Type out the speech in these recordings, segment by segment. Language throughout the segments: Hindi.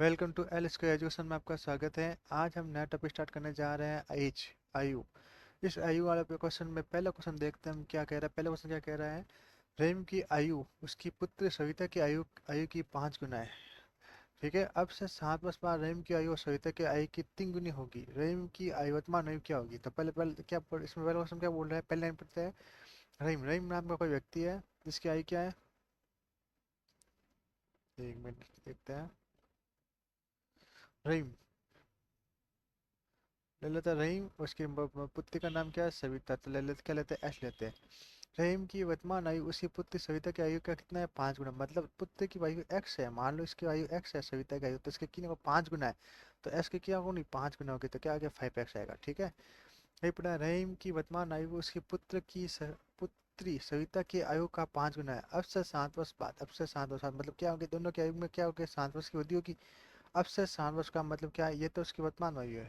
Welcome to L square education में आपका स्वागत है। आज हम नया टॉपिक स्टार्ट करने जा रहे हैं एज आयु। इस आयु वाले क्वेश्चन में पहला क्वेश्चन देखते हैं हम क्या कह रहा है। पहला क्वेश्चन क्या कह रहा है, रहीम की आयु उसकी पुत्र सविता की आयु आयु की 5 गुना है। ठीक है, अब से 7 वर्ष बाद रहीम की आयु और सविता की आयु की 3 गुनी होगी। रहीम की आयु वर्तमान आयु क्या होगी? तो पहले पहले क्या इसमें पहला क्वेश्चन क्या बोल रहा है, पहले लाइन पढ़ते हैं। रहीम रहीम नाम का कोई व्यक्ति है जिसकी आयु क्या है। 1 मिनट देखते हैं। रहीम ले लेते हैं रहीम, उसके पुत्री का नाम क्या है, सविता। तो ले लेते क्या लेते हैं, एस लेते हैं। रहीम की वर्तमान आयु उसकी पुत्री सविता की आयु का कितना है, 5 गुना। मतलब पुत्र की आयु एक्स है, मान लो इसकी आयु एक्स है, सविता की आयु, तो इसके कितने को 5 गुना है। तो एस की क्या होगी, 5 गुना होगी, तो क्या आ गया 5x आएगा। ठीक है, यही पढ़ा। रहीम की वर्तमान आयु उसकी पुत्र की पुत्री सविता की आयु का 5 गुना है। अब से 7 वर्ष बाद, अब से 7 वर्ष बाद मतलब क्या होगी, दोनों की आयु में क्या होगी, 7 वर्ष की वृद्धि होगी। अब से 7 वर्ष का मतलब क्या है, ये तो उसकी वर्तमान आयु है।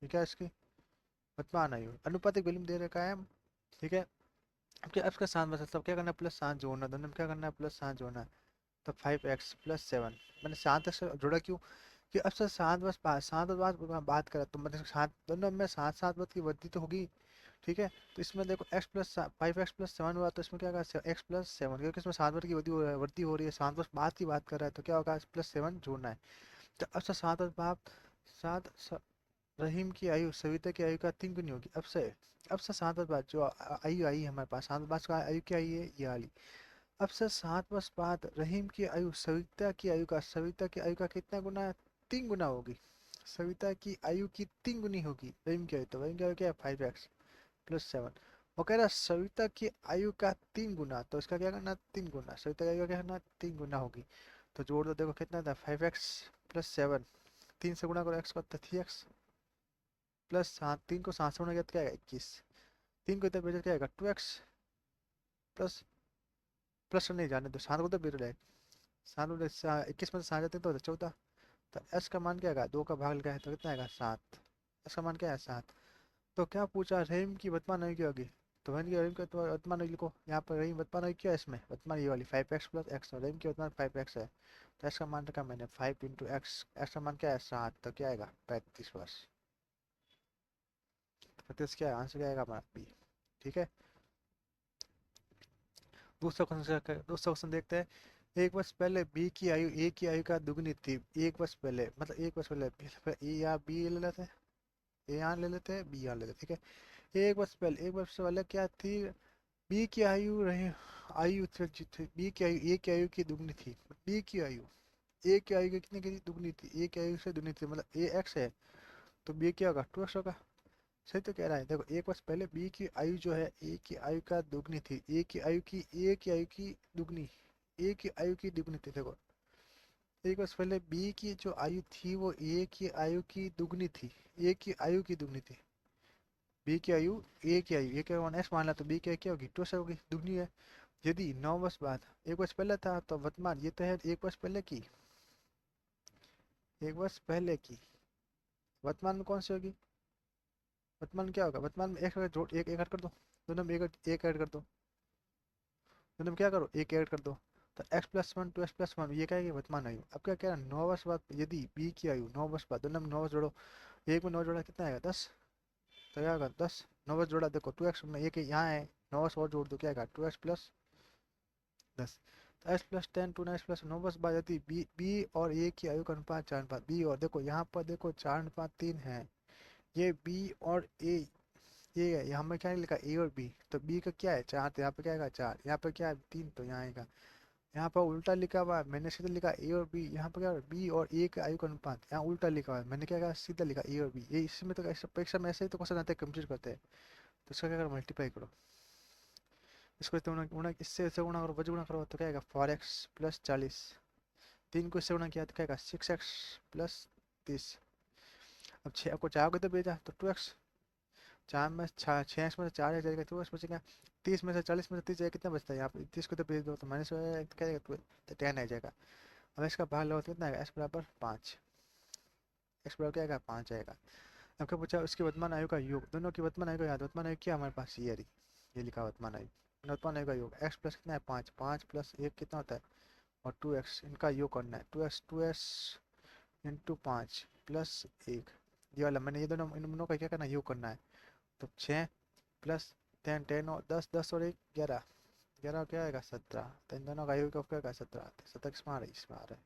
ठीक है, इसकी वर्तमान आयु अनुपातिक वैल्यू में दे रखा है। ठीक है, अब क्या, अब का 7 बचा, तब क्या करना है, +7 जोड़ना, दोनों में क्या करना है, +7 जोड़ना है। तो 5x + 7, मैंने 7 से जोड़ा क्यों कि अब से 7 वर्ष बाद, 7 वर्ष बाद बात करें तो मतलब सात, दोनों में 7 7 वर्ष की वृद्धि तो होगी। ठीक है, तो इसमें देखो x + 5x + 7 हुआ, तो इसमें क्या होगा, x + 7, क्योंकि इसमें 7 वर्ष की वृद्धि हो रही है, 7 वर्ष बाद की बात कर रहा है, तो क्या होगा, +7 जोड़ना है। तो अब से 7 वर्ष बाद, सात रहीम की आयु सविता की आयु का 3 गुनी होगी। अब से 7 वर्ष बाद जो आयु आई है हमारे पास, 7 वर्ष का आयु क्या आई है, ये वाली। अब से 7 वर्ष बाद रहीम की आयु सविता की आयु का कितना गुना है, 3 गुना होगी। सविता की आयु की 3 गुनी होगी रहीम की आयु। तो रहीम की आयु क्या है, 5x + 7। वो कह रहा है सविता की आयु का 3 गुना, तो इसका क्या करना, 3 गुना, सविता की आयु का क्या करना, 3 गुना होगी। तो जोड़ दो, देखो कितना था, 5x + 7, 3 से गुणा करो, x को 3x +7, 3 को 7 से गुणा किया तो क्या आएगा, 21। 3 को इधर भेजो क्या आएगा, 2x प्लस, प्लस नहीं जाने दो, 7 को तो भेजो डायरेक्ट। 21 में से 7 जाते हैं तो 14। तो एस का मान क्या आएगा, 2 का भाग लगाए तो कितना आएगा, 7। एस का मान क्या है, 7। तो क्या पूछा, रहीम की वर्तमान आयु क्या होगी। तो रहीम की वर्तमान आयु लिखो यहाँ पर। रहीम वर्तमान आयु क्या है, इसमें वर्तमान ये वाली 5x + x, रहीम की वर्तमान 5x है। तो एस का मान रखा मैंने 5 × x, एक्स का मान क्या है, 7, तो क्या आएगा 35 वर्ष। 35 क्या है, आंसर क्या आएगा हमारा बी। ठीक है, दूसरा क्वेश्चन देखते हैं। 1 वर्ष पहले बी की आयु ए की आयु का दुगनी थी। 1 वर्ष पहले मतलब 1 वर्ष पहले ए या बी ले लेते हैं, ए यहाँ ले लेते हैं, बी यहाँ ले लेते हैं। ठीक है, 1 वर्ष पहले क्या थी, बी की आयु रही, बी की आयु ए की आयु की दुगनी थी। बी की आयु ए की आयु की कितनी की दुगनी थी, ए की आयु से दुगनी थी, मतलब ए एक्स है, तो बी क्या होगा, 2x होगा। सही तो कह रहा है। देखो 1 वर्ष पहले बी की आयु जो है ए की आयु का दुगनी थी, ए की आयु की दुगनी, ए की आयु की दुगनी थी। देखो 1 वर्ष पहले बी की जो आयु थी वो ए की आयु की दुगनी थी, ए की आयु की दुगनी थी। बी की आयु, ए की आयु, ए के 1x मान ला तो बी की आयु क्या होगी, 2 से होगी, दुगनी है। यदि 9 वर्ष बाद, 1 वर्ष पहले था तो वर्तमान ये तो है 1 वर्ष पहले की, 1 वर्ष पहले की वर्तमान में कौन सी होगी, वर्तमान में क्या होगा, वर्तमान में एक जोड़, एक ऐड कर दो, दोनों में एक ऐड कर दो, तो तुम क्या करो, एक ऐड कर दो। तो x + 1 2x + 1 ये क्या है, वर्तमान आयु। अब क्या कह रहा है, 9 वर्ष बाद यदि बी की आयु 9 वर्ष बाद, दोनों में 9 वर्ष जोड़ो, एक में 9 जोड़ा कितना आएगा, 10। तो क्या होगा 10, 9 वर्ष जोड़ा, देखो 2x में एक यहाँ है, 9 वर्ष और जोड़ दो, क्या आएगा 2x + 10। तो x + 10 2 x + 9 वर्ष बाद यदि बी और ए की आयु का अनुपात 4:3, बी और देखो यहाँ पर देखो 4:3 है, ये बी और ए, ये है, यहाँ में क्या लिखा, ए और बी, तो बी का क्या है 4, तो यहाँ पे क्या आएगा 4, यहाँ पे क्या है 3, तो यहाँ आएगा। यहाँ पर उल्टा लिखा हुआ है, मैंने सीधा लिखा ए और बी, यहाँ पर क्या बी और ए का आयु का अनुपात, यहाँ उल्टा लिखा हुआ है, मैंने क्या कहा, सीधा लिखा ए और बी। ये इसमें तो परीक्षा में ऐसे ही तो क्वेश्चन आते हैं, कंप्लीट करते हैं। तो इसका क्या करो, मल्टीप्लाई करो, इसको इससे इससे गुणा करो, वज गुणा करो, तो क्या आएगा 4x + 40। 3 को इससे गुणा किया तो क्या आएगा 6x + 30। अब 6 को 4 को तो भेजा तो 2x, 6x में से 4 जाएगा, 2x बचेगा। 30 में से 40 में से 30 जाएगा, कितना बचता है यहाँ पे, 30 को तो भेज दो तो माइनस हो जाएगा, तो क्या आएगा, तो 10 आ जाएगा। अब इसका भाग लगाओ तो कितना आएगा, x = 5, एक्स बराबर क्या आएगा, 5 आएगा। अब क्या पूछा, उसकी वर्तमान आयु का योग, दोनों की वर्तमान आयु का याद, वर्तमान आयु क्या हमारे पास, ये रही, ये लिखा वर्तमान आयु, वर्तमान आयु का योग, x प्लस कितना है 5, 5 + 1 कितना होता है, और 2x, इनका योग करना है, 2x इंटू 5 प्लस 1, ये वाला मैंने ये दोनों इन दोनों का क्या करना है, योग करना है। तो 6 प्लस 10, 10 और 10, 10 और 1 11, 11 क्या आएगा 17, तो इन दोनों का योग क्या आएगा 17, 17 किसमें आ रहा है, इसमें आ रहा है।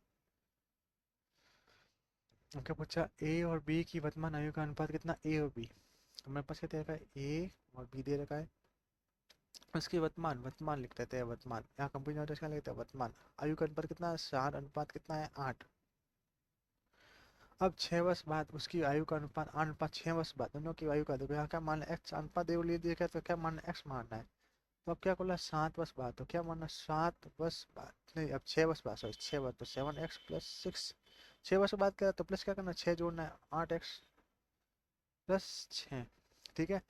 उनका पूछा ए और बी की वर्तमान आयु का अनुपात कितना, ए और बी, हमारे पास क्या दे रखा है, ए और बी दे रखा है, उसकी वर्तमान वर्तमान लिख देते हैं, वर्तमान यहाँ कंपनी नोटिस क्या लिखते हैं, वर्तमान आयु का अनुपात कितना है 4, अनुपात कितना है 8। अब 6 वर्ष बाद उसकी आयु का अनुपात 8 अनुपात 6 वर्ष बाद दोनों की आयु का देखो, यहाँ क्या मान एक्स अनुपात दे लिए दिया गया, तो क्या मानना एक्स मानना है। तो अब क्या बोला 7 वर्ष बाद, तो क्या मानना 7 वर्ष बाद, नहीं अब 6 वर्ष बाद, सॉरी 6 वर्ष, तो 7x+6, 6 वर्ष बाद क्या, तो प्लस क्या करना 6 जोड़ना है, 8x+6, ठीक है।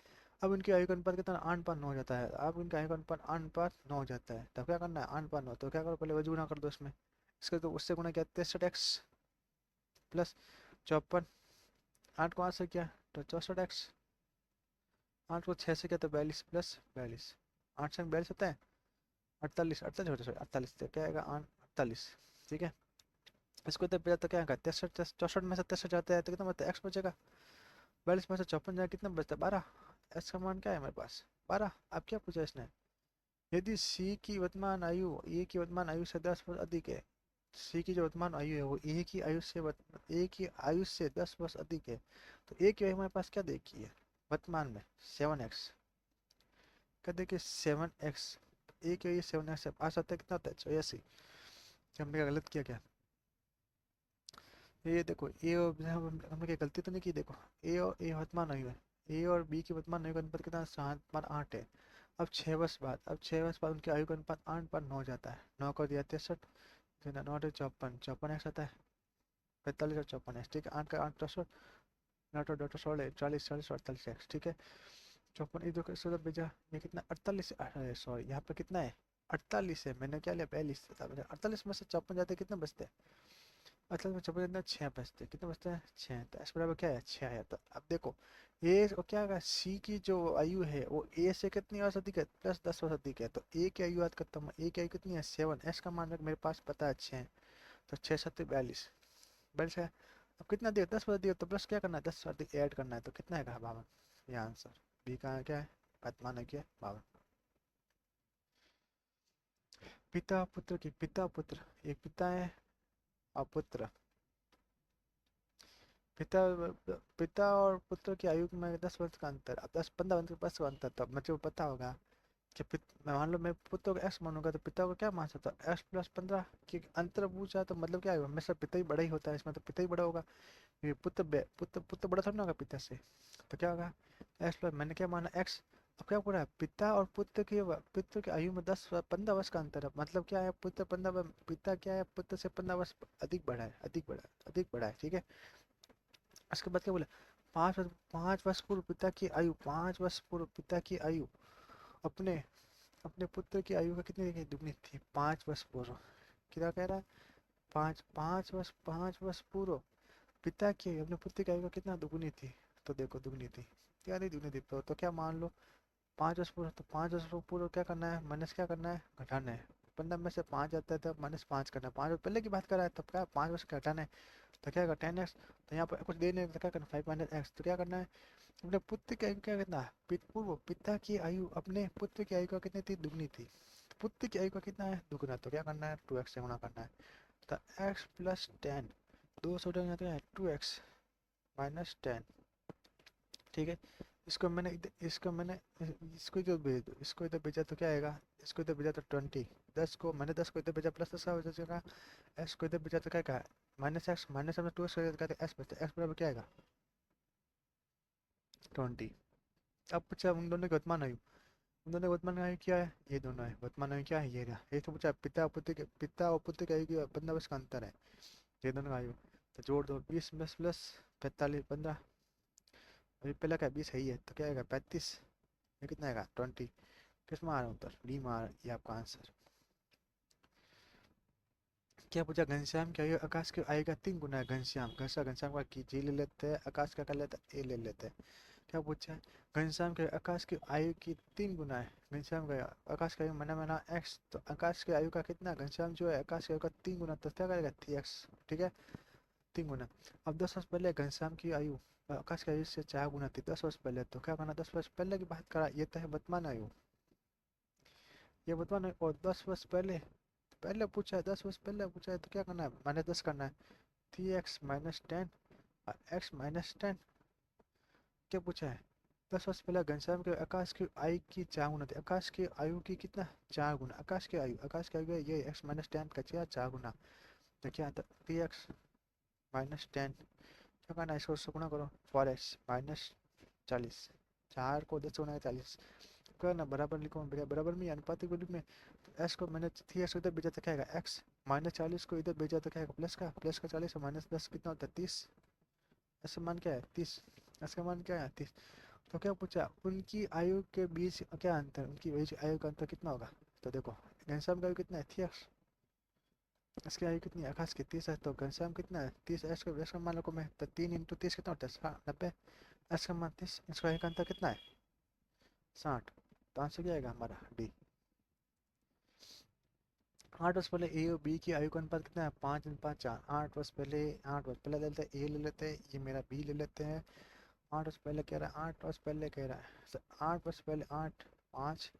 अब इनकी आयु का अनुपात कितना 8:9 हो जाता है, अब इनका आयु का अनुपात 8:9 हो जाता है, तब क्या करना है 8:9, तो क्या करो पहले वजह गुना कर दो इसमें, इसके तो उससे गुना किया 63x+54, 8 को 8 से किया तो 64x, 8 को 6 से किया तो 42+42, 8 से 42 होता है 48, 48 होता है, सॉरी 48, तो क्या आएगा 48, ठीक है। इसको इतना बचा तो क्या आएगा 63, 64 में से 63 जाता है तो कितना बचता है, एक्स बचेगा, 42 में से 54 जाए कितना बचता है 12, एक्स का मान क्या है मेरे पास 12। अब क्या पूछा इसने, यदि सी की वर्तमान आयु ए की वर्तमान आयु से 10 वर्ष अधिक है, सी की जो वर्तमान आयु है वो ए की आयु से 10 वर्ष अधिक है, तो ए की आयु हमारे पास क्या देखी है वर्तमान में 7x, क्या देखिए 7x, ए की आयु 7x है, पास आता है कितना होता है 84, हमने क्या गलत किया क्या, ये देखो ए और हमने क्या गलती तो नहीं की, देखो ए और ए वर्तमान आयु है, ए और बी की वर्तमान आयु का अनुपात कितना 7:8 है। अब 6 वर्ष बाद, अब 6 वर्ष बाद उनकी आयु का अनुपात 8:9 हो जाता है, 9 को दिया 63, 9 54, 54x आता है, 45 और 54x, ठीक है, 8 का 8 64, 9 डॉट 16 40, 40 48x, ठीक है। 54 इधर से उधर भेजा, ये कितना 48, अरे सॉरी यहाँ पे कितना है 48 है, मैंने क्या लिया 42 था, 48 में से 54 जाते कितने बचते हैं, मतलब में 54 कितना 6 बचते हैं, कितने बचते हैं 6, तो एस बराबर क्या है 6 है। तो अब देखो ये और क्या होगा, सी की जो आयु है वो ए से कितनी वर्ष अधिक है, +10 वर्ष अधिक है, तो ए की आयु याद करता हूँ, ए की आयु कितनी है 7, एस का मान मेरे पास पता है 6, तो 6 7 42, 42 है। अब कितना दिया 10 वर्ष दिया, तो प्लस क्या करना है 10 वर्ष ऐड करना है, तो कितना है 52, ये आंसर बी का क्या है, वर्तमान है क्या 52। पिता पुत्र की, पिता पुत्र, एक पिता है और पुत्र, पिता पिता और पुत्र की आयु में 10 वर्ष का अंतर, अब 10 15 वर्ष का अंतर, तो मुझे वो पता होगा कि मैं मान लो मैं पुत्र को एक्स मानूंगा तो पिता को क्या मान सकता हूँ x+15, कि अंतर पूछा तो मतलब क्या है हमेशा पिता ही बड़ा ही होता है, इसमें तो पिता ही बड़ा होगा, ये पुत्र बड़ा थोड़ा ना होगा पिता से, तो क्या होगा x+, मैंने क्या माना x। अब क्या बोल रहा है पिता और पुत्र की आयु में 10 15 वर्ष का अंतर है, मतलब क्या है पुत्र 15, पिता क्या है पुत्र से 15 वर्ष अधिक बड़ा है, अधिक बड़ा है, ठीक है। उसके बाद क्या बोला 5 वर्ष, 5 वर्ष पूर्व पिता की आयु, 5 वर्ष पूर्व पिता की आयु अपने अपने पुत्र की आयु का कितनी दुगनी थी, 5 वर्ष पूर्व, क्या कह रहा है 5 वर्ष पूर्व पिता की आयु अपने पुत्र की आयु का कितना दुगनी थी, तो देखो दुगनी थी, क्या नहीं दुगनी थी, तो क्या मान लो 5 वर्ष पूर्व, तो 5 वर्ष पूर्व क्या करना है माइनस क्या करना है घटाना है, 15 में से 5 आता है तो -5 करना है, 5 वर्ष पहले की बात कर रहा है, तब क्या 5 वर्ष का घटाना है, तो क्या होगा 10x, तो यहाँ पर कुछ देने तो क्या करना 5 - x, तो क्या करना है अपने पुत्र की आयु क्या कितना है, पूर्व पिता की आयु अपने पुत्र की आयु का कितनी थी दुगनी थी, तो पुत्र की आयु का कितना है दुगना, तो क्या करना है 2x से गुणा करना है, तो x+10, 2 से उठा जाता है 2x - 10, ठीक है। इसको इधर भेज दो, इसको इधर भेजा तो क्या आएगा, इसको इधर भेजा तो 20, 10 को इधर भेजा +10 का हो जाएगा, एक्स को इधर भेजा तो क्या कहा -x, माइनस हमने 2x एक्स बचता है, एक्स बराबर क्या आएगा 20। अब पूछा उन दोनों की वर्तमान आयु, उन दोनों की वर्तमान आयु क्या है, ये दोनों है वर्तमान आयु क्या है, ये रहा, ये तो पूछा पिता और पुत्र की आयु की 15 वर्ष का अंतर है, ये दोनों का आयु, तो जोड़ दो 20 + 45 15, अभी पहला क्या 20 है ही है, तो क्या आएगा 35, ये कितना आएगा 20, किस में आ रहा है उत्तर डी में आ रहा है, ये आपका आंसर। क्या पूछा घनश्याम की आयु आकाश की आयु का 3 गुना है, घनश्याम का की जी ले लेते हैं, आकाश का कर लेते हैं ए ले लेते हैं। क्या पूछा है घनश्याम के आकाश की आयु की 3 गुना है, घनश्याम का आकाश की आयु मना एक्स, तो आकाश की आयु का कितना घनश्याम जो है आकाश की आयु का 3 गुना, तो क्या करेगा 3x, ठीक है। 3 गुना। अब 10 वर्ष पहले घनश्याम की आयु आकाश की आयु से 4 गुना थी 10 वर्ष पहले, तो क्या करना, 10 वर्ष पहले की बात करा, ये तो है वर्तमान आयु, ये वर्तमान आयु। और 10 वर्ष पहले, पहले पूछा है, 10 वर्ष पहले पूछा है, तो क्या करना है, -10 करना है, 3x माइनस 10 और x माइनस 10। क्या पूछा है, 10 वर्ष पहले घनश्याम के आकाश की आयु की 4 गुना थी, आकाश की आयु की कितना, 4 गुना, आकाश की आयु है ये x माइनस 10 का 4 गुना, तो क्या आता, 3x माइनस 10, क्या करना है, इसको उससे गुणा करो, 4x माइनस 40, 4 को 10 गुना 40 करना, बराबर लिखो, बराबर में अनुपातिक वैल्यू में, तो s को मैंने 3x को इधर भेजा तो क्या आएगा, x माइनस 40 को इधर भेजा तो क्या आएगा, प्लस का 40 माइनस 10 कितना होता है, 30, इसका मान क्या है, 30, इसका मान क्या है, 30। तो क्या पूछा, उनकी आयु के बीच क्या अंतर, उनकी बीच आयु का अंतर कितना होगा, तो देखो घनश्याम का आयु कितना है, 3x, इसकी आयु कितनी है, आकाश की 30 है, तो घनश्याम कितना है 30, इसका मान रखो मैं, तो 3 इंटू 30 कितना होता है, 90, इसका मान 30, इसका आयु का अंतर कितना है, 60, तो आंसर क्या आएगा हमारा डी। 8 वर्ष पहले ए और बी की आयु का अनुपात कितना है, 5:4, 8 वर्ष पहले ले लेते हैं, ए ले लेते हैं, ये मेरा बी ले लेते हैं। 8 वर्ष पहले कह रहा है, 8 वर्ष पहले कह रहा है, 8 वर्ष पहले, 8 5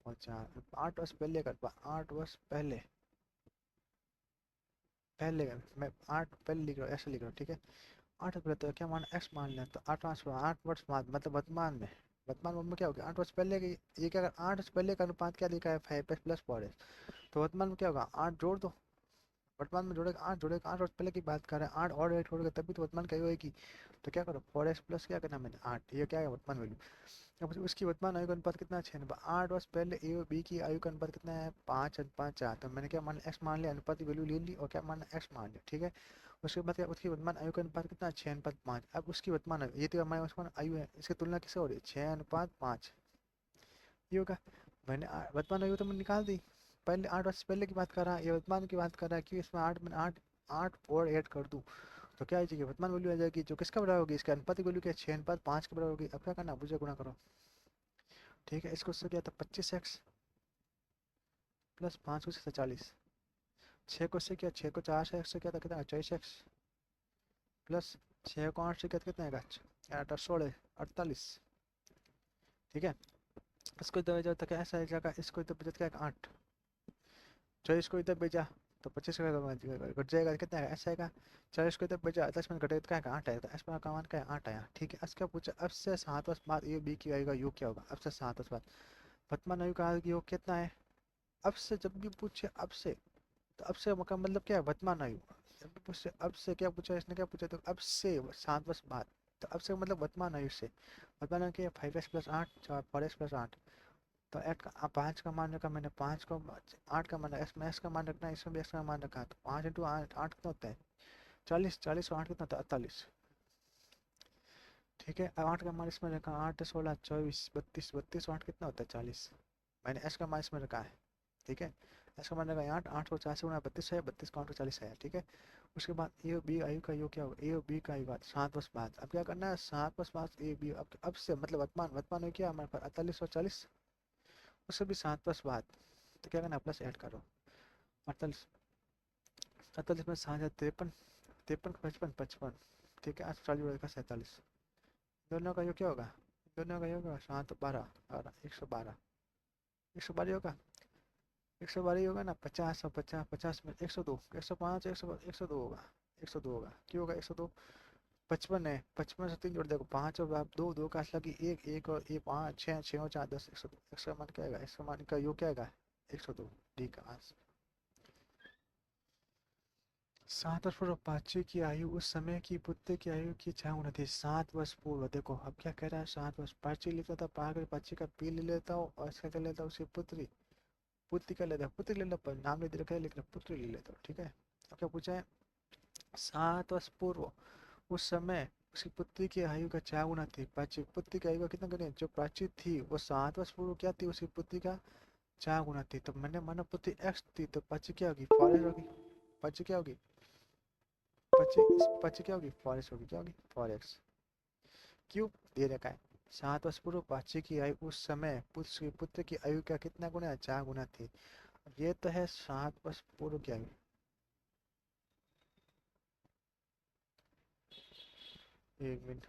और 4, 8 वर्ष पहले कर, 8 वर्ष पहले, पहले मैं 8 पहले लिख रहा हूँ, ऐसे लिख रहा हूँ, ठीक है। 8 वर्ष पहले तो क्या मान, एक्स मान लें, तो 8 वर्ष बाद मतलब वर्तमान में क्या हो गया, 8 वर्ष पहले की, ये क्या, 8 वर्ष पहले का अनुपात क्या लिखा है, 5x प्लस 4x, तो वर्तमान में क्या होगा, 8 जोड़ दो, वर्तमान में जोड़ेगा, 8 जोड़ेगा, 8 वर्ष पहले की बात कर रहे हैं, 8 और 8 जोड़ेगा तभी तो वर्तमान का होगी, तो क्या करो, 4x प्लस क्या करना मैंने 8, ये क्या है वर्तमान वैल्यू। अब उसकी वर्तमान आयु का अनुपात कितना है, 6, 8 वर्ष पहले ए और बी की आयु का अनुपात कितना है, 5:4, तो मैंने क्या मान लिया, एक्स मान लिया, अनुपात की वैल्यू ले ली और क्या माना, एक्स मान लिया, ठीक है। उसके बाद क्या, उसकी वर्तमान आयु का अनुपात कितना है, 6:5, अब उसकी वर्तमान आयु, ये तो हमारे वर्तमान आयु है, इसकी तुलना किससे हो रही है, 6:5, ये होगा। मैंने वर्तमान आयु तो मैंने निकाल दी, पहले 8 वर्ष पहले की बात कर रहा है, ये वर्तमान की बात कर रहा है, कि इसमें 8 में 8 8 और ऐड कर दूँ, तो क्या आ जाएगी, वर्तमान वैल्यू आ जाएगी, जो किसका बराबर होगी, इसका अनुपातिक वैल्यू क्या, 6:5 के बराबर होगी। अब क्या करना, मुझे गुणा करो, ठीक है। इसको उससे क्या था, 25x प्लस 5 को 40, 6 को से क्या, 6 को 4 से x से क्या था, कितना 24x प्लस 6 को 8 से क्या कितना आएगा, 8 16 48, ठीक है। इसको इधर भेजा तो क्या ऐसा आ जाएगा, इसको इधर भेजा तो क्या 8, 24 को इधर भेजा तो 25 का घट जाएगा, कितना आएगा ऐसा आएगा, 40 को इधर भेजा 10 में घटेगा तो क्या आएगा 8 आएगा, इस पर का मान क्या है 8 आया, ठीक है। इसका पूछा, अब से 7 वर्ष बाद ए बी की आयु का योग क्या होगा, अब से 7 वर्ष बाद वर्तमान आयु का योग कितना है, अब से जब भी पूछे, अब से, तो अब से का मतलब क्या है, वर्तमान आयु, जब भी पूछे अब से, क्या पूछा इसने, क्या पूछा, तो अब से 7 वर्ष बाद, तो अब से मतलब वर्तमान आयु से, वर्तमान आयु क्या है, 5x प्लस 8 4x प्लस 8, तो 8 का 5 का मान रखा मैंने, 5 को 8 का मान रखा, इसमें x का मान रखना है, इसमें भी x का मान रखा है, तो 5 इंटू 8 8 कितना होता है 40, 40 और 8 कितना होता है 48, ठीक है। अब 8 का मान इसमें रखा, 8 16 24 32 32 और 8 कितना होता है 40, मैंने x का मान इसमें रखा है, ठीक है। ऐसा मान लगा 8 को 4 से गुणा 32 है, 32 का 8 को 40 है, ठीक है। उसके बाद ए और बी आयु का योग क्या होगा, ए और बी का आयु बात 7 वर्ष बाद, अब क्या करना है 7 वर्ष बाद ए बी, अब से मतलब वर्तमान आयु क्या हमारे पास 48 और 40, उससे भी 7 वर्ष बाद, तो क्या करना प्लस ऐड करो, 48 48 में 7 53 53 55 55, ठीक है। 40 का 47, दोनों का योग क्या होगा, दोनों का योग होगा 7 12 और 112, 112 होगा, 112 ही होगा ना, 50 और 50 50 में 102 105 102 होगा, 102 होगा, क्यों होगा 102, 55 है, 55 से 3 जोड़ देखो 5 और आप 2 2 का लगी 1 1 और ये 5 6 6 और 4 10 102, इसका मान क्या आएगा, इसका मान का योग क्या आएगा 102, डी का आंसर। 7 वर्ष पूर्व पाची की आयु उस समय की पुत्र की आयु की 6 गुना थी, 7 वर्ष पूर्व, देखो अब क्या कह रहा है, 7 वर्ष, पाची लेता था, पाची का पी ले लेता हूँ और इसका क्या लेता हूँ, उसकी पुत्री, पुत्री का लेता, पुत्री ले लेता, नाम नहीं दे रखा है लेकिन पुत्री ले लेता हूँ, ठीक है। अब क्या पूछा है, 7 वर्ष पूर्व उस समय उसकी पुत्री की आयु का 4 गुना थी, प्राची पुत्री की आयु का कितना करें, जो प्राची थी वो 7 वर्ष पूर्व क्या थी, उसकी पुत्री का 4 गुना थी, तो मैंने माना पुत्री x थी, तो प्राची क्या होगी, फॉरेस्ट होगी, प्राची क्या होगी, प्राची प्राची क्या होगी, फॉरेस्ट होगी, क्या होगी फॉरेस्ट, क्यों दे रखा है 7 वर्ष पूर्व प्राची की आयु उस समय पुत्र की आयु का कितना गुना है, 4 गुना थी, ये तो है 7 वर्ष पूर्व की आयु, एक मिनट।